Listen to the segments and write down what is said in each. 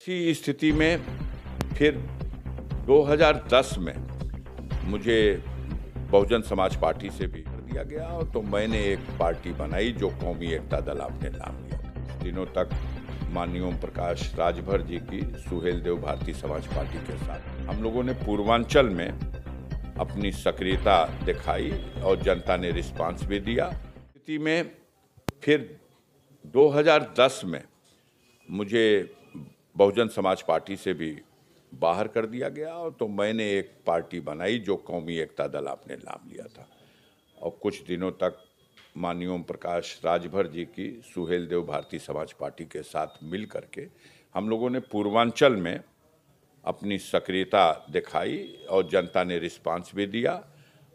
इसी स्थिति में फिर 2010 में मुझे बहुजन समाज पार्टी से भी कर दिया गया, और तो मैंने एक पार्टी बनाई जो कौमी एकता दल आपने नाम लिया। कुछ दिनों तक माननीय ओम प्रकाश राजभर जी की सुहेल देव भारतीय समाज पार्टी के साथ हम लोगों ने पूर्वांचल में अपनी सक्रियता दिखाई और जनता ने रिस्पांस भी दिया। स्थिति में फिर 2010 में मुझे बहुजन समाज पार्टी से भी बाहर कर दिया गया, और तो मैंने एक पार्टी बनाई जो कौमी एकता दल आपने नाम लिया था। और कुछ दिनों तक माननीय ओम प्रकाश राजभर जी की सुहेल देव भारतीय समाज पार्टी के साथ मिल करके हम लोगों ने पूर्वांचल में अपनी सक्रियता दिखाई और जनता ने रिस्पांस भी दिया।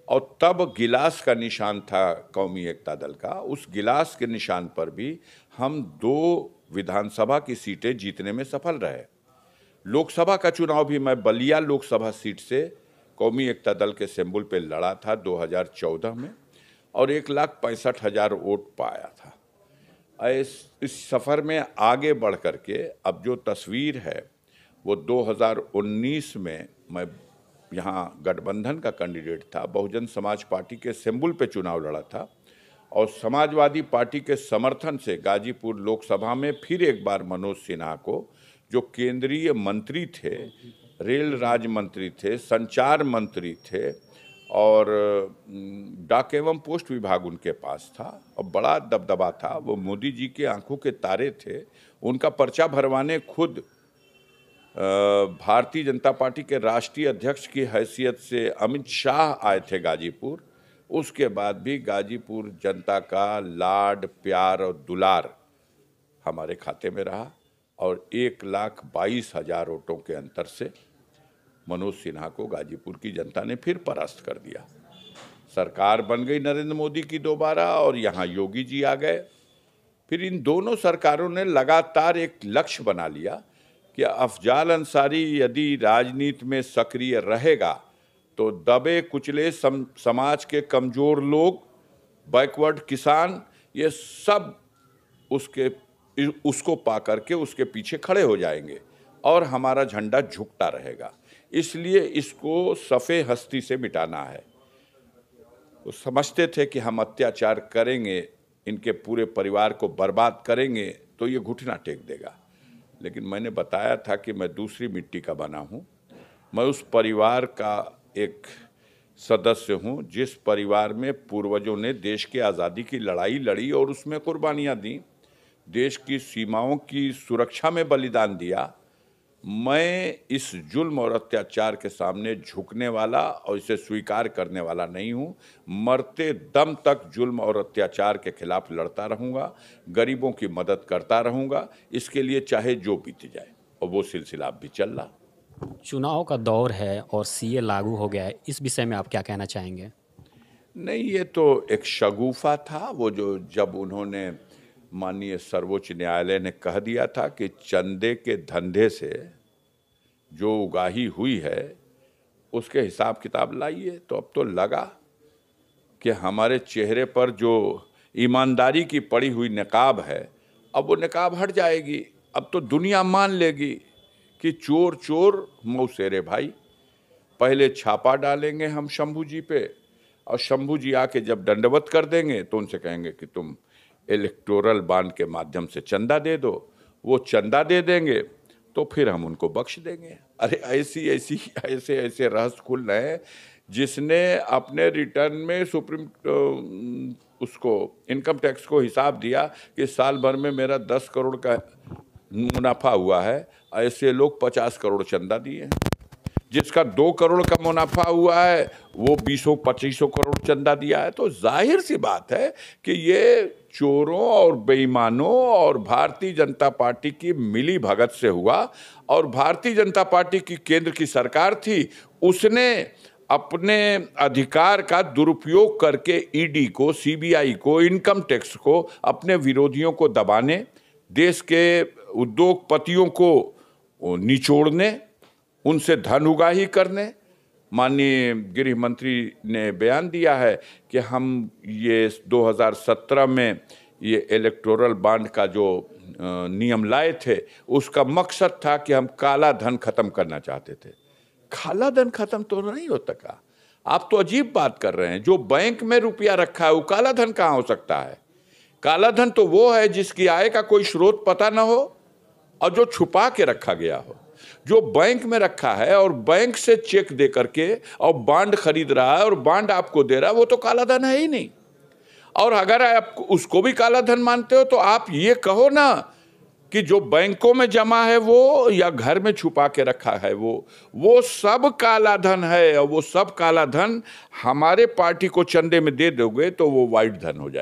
और तब गिलास का निशान था कौमी एकता दल का। उस गिलास के निशान पर भी हम 2 विधानसभा की सीटें जीतने में सफल रहे। लोकसभा का चुनाव भी मैं बलिया लोकसभा सीट से कौमी एकता दल के सिंबल पे लड़ा था 2014 में, और 1,65,000 वोट पाया था। इस सफ़र में आगे बढ़ करके अब जो तस्वीर है वो 2019 में मैं यहाँ गठबंधन का कैंडिडेट था, बहुजन समाज पार्टी के सिंबल पे चुनाव लड़ा था, और समाजवादी पार्टी के समर्थन से गाजीपुर लोकसभा में फिर एक बार मनोज सिन्हा को, जो केंद्रीय मंत्री थे, रेल राज्य मंत्री थे, संचार मंत्री थे, और डाक एवं पोस्ट विभाग उनके पास था और बड़ा दबदबा था। वो मोदी जी के आंखों के तारे थे। उनका पर्चा भरवाने खुद भारतीय जनता पार्टी के राष्ट्रीय अध्यक्ष की हैसियत से अमित शाह आए थे गाजीपुर। उसके बाद भी गाजीपुर जनता का लाड, प्यार और दुलार हमारे खाते में रहा, और 1,22,000 वोटों के अंतर से मनोज सिन्हा को गाजीपुर की जनता ने फिर परास्त कर दिया। सरकार बन गई नरेंद्र मोदी की दोबारा, और यहाँ योगी जी आ गए। फिर इन दोनों सरकारों ने लगातार एक लक्ष्य बना लिया कि अफजाल अंसारी यदि राजनीति में सक्रिय रहेगा तो दबे कुचले समाज के कमज़ोर लोग, बैकवर्ड किसान, ये सब उसको पा करके उसके पीछे खड़े हो जाएंगे और हमारा झंडा झुकता रहेगा। इसलिए इसको सफ़े हस्ती से मिटाना है। वो समझते थे कि हम अत्याचार करेंगे, इनके पूरे परिवार को बर्बाद करेंगे तो ये घुटना टेक देगा। लेकिन मैंने बताया था कि मैं दूसरी मिट्टी का बना हूँ। मैं उस परिवार का एक सदस्य हूँ जिस परिवार में पूर्वजों ने देश की आज़ादी की लड़ाई लड़ी और उसमें कुर्बानियाँ दी, देश की सीमाओं की सुरक्षा में बलिदान दिया। मैं इस जुल्म और अत्याचार के सामने झुकने वाला और इसे स्वीकार करने वाला नहीं हूँ। मरते दम तक जुल्म और अत्याचार के खिलाफ लड़ता रहूँगा, गरीबों की मदद करता रहूँगा, इसके लिए चाहे जो बीत जाए, और वो सिलसिला अब भी चल रहा। चुनाव का दौर है और सीए लागू हो गया है, इस विषय में आप क्या कहना चाहेंगे? नहीं, ये तो एक शगुफा था। वो जो जब उन्होंने माननीय सर्वोच्च न्यायालय ने कह दिया था कि चंदे के धंधे से जो उगाही हुई है उसके हिसाब किताब लाइए, तो अब तो लगा कि हमारे चेहरे पर जो ईमानदारी की पड़ी हुई नकाब है, अब वो नकाब हट जाएगी। अब तो दुनिया मान लेगी कि चोर चोर मौसेरे भाई। पहले छापा डालेंगे हम शंभू जी पे, और शंभू जी आके जब दंडवत कर देंगे तो उनसे कहेंगे कि तुम इलेक्टोरल बॉन्ड के माध्यम से चंदा दे दो। वो चंदा दे देंगे तो फिर हम उनको बख्श देंगे। अरे ऐसे रहस्य खुल रहे हैं। जिसने अपने रिटर्न में उसको इनकम टैक्स को हिसाब दिया कि साल भर में मेरा 10 करोड़ का मुनाफा हुआ है, ऐसे लोग 50 करोड़ चंदा दिए हैं। जिसका 2 करोड़ का मुनाफा हुआ है वो 20-25 करोड़ चंदा दिया है। तो जाहिर सी बात है कि ये चोरों और बेईमानों और भारतीय जनता पार्टी की मिली भगत से हुआ। और भारतीय जनता पार्टी की केंद्र की सरकार थी, उसने अपने अधिकार का दुरुपयोग करके ईडी को, सीबीआई को, इनकम टैक्स को, अपने विरोधियों को दबाने, देश के उद्योगपतियों को निचोड़ने, उनसे धन उगाही करने। माननीय गृह मंत्री ने बयान दिया है कि हम ये 2017 में ये इलेक्टोरल बॉन्ड का जो नियम लाए थे उसका मकसद था कि हम काला धन खत्म करना चाहते थे। काला धन खत्म तो नहीं हो सका। आप तो अजीब बात कर रहे हैं। जो बैंक में रुपया रखा है वो काला धन कहाँ हो सकता है? काला धन तो वो है जिसकी आय का कोई स्रोत पता ना हो और जो छुपा के रखा गया हो। जो बैंक में रखा है और बैंक से चेक दे करके और बांड खरीद रहा है और बांड आपको दे रहा है, वो तो काला धन है ही नहीं। और अगर आप उसको भी काला धन मानते हो तो आप ये कहो ना कि जो बैंकों में जमा है वो या घर में छुपा के रखा है वो सब काला धन है। और वो सब काला धन हमारे पार्टी को चंदे में दे दोगे तो वो वाइट धन हो जाए।